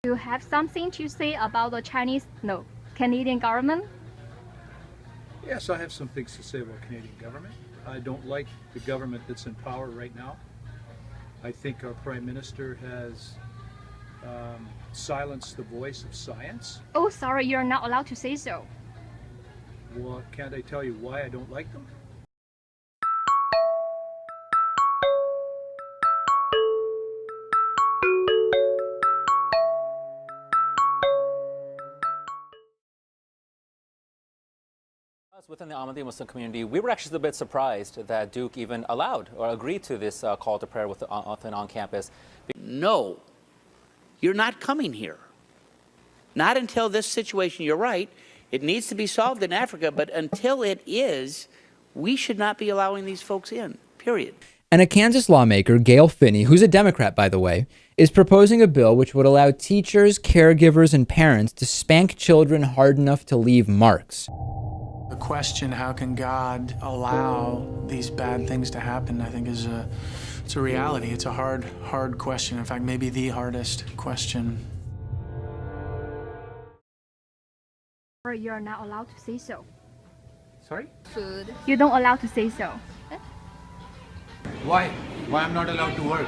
Do you have something to say about the Canadian government? Yes, I have some things to say about Canadian government. I don't like the government that's in power right now. I think our Prime Minister has silenced the voice of science. Oh, sorry, you're not allowed to say so. Well, can't I tell you why I don't like them? Within the Ahmadi Muslim community, we were actually a bit surprised that Duke even allowed or agreed to this call to prayer within on campus. No, you're not coming here. Not until this situation, you're right, it needs to be solved in Africa, but until it is, we should not be allowing these folks in, period. And a Kansas lawmaker, Gail Finney, who's a Democrat, by the way, is proposing a bill which would allow teachers, caregivers, and parents to spank children hard enough to leave marks. The question, how can God allow these bad things to happen, I think it's a reality. It's a hard question. In fact, maybe the hardest question. Or you're not allowed to say so. Sorry? Food. You don't allow to say so. Why? Why I'm not allowed to work?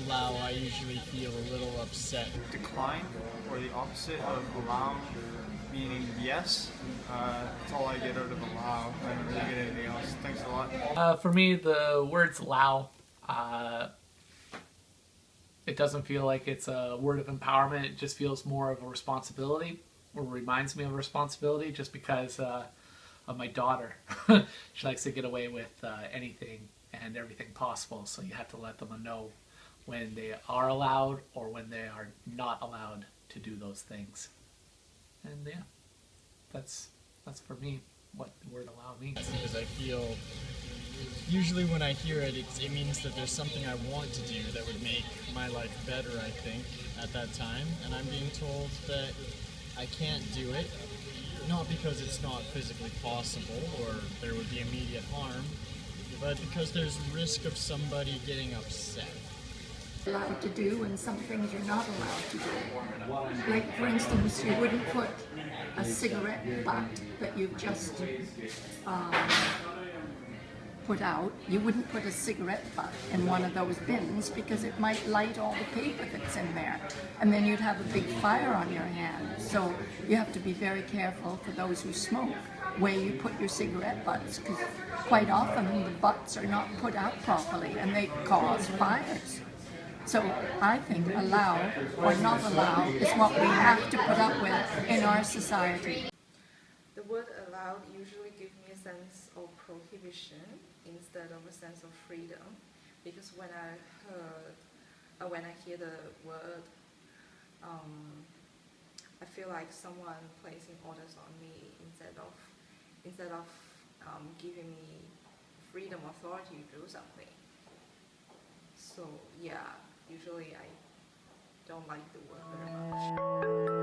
I usually feel a little upset. Decline, or the opposite of allow, meaning yes. That's all I get out of allow. I don't really get anything else. Thanks a lot. For me, the words allow, it doesn't feel like it's a word of empowerment. It just feels more of a responsibility, or reminds me of a responsibility, just because of my daughter. She likes to get away with anything and everything possible, so you have to let them know when they are allowed or when they are not allowed to do those things. And yeah, that's for me what the word allow means. Because I feel, usually when I hear it, it means that there's something I want to do that would make my life better, I think, at that time. And I'm being told that I can't do it, not because it's not physically possible or there would be immediate harm, but because there's risk of somebody getting upset. Allowed to do and some things you're not allowed to do. Like, for instance, you wouldn't put a cigarette butt that you've just put out, you wouldn't put a cigarette butt in one of those bins because it might light all the paper that's in there, and then you'd have a big fire on your hands. So you have to be very careful for those who smoke where you put your cigarette butts, because quite often the butts are not put out properly and they cause fires. So I think allow or not allow is what we have to put up with in our society. The word allowed usually gives me a sense of prohibition instead of a sense of freedom, because when I hear the word, I feel like someone placing orders on me instead of giving me freedom, authority to do something. So yeah, usually I don't like the word very much.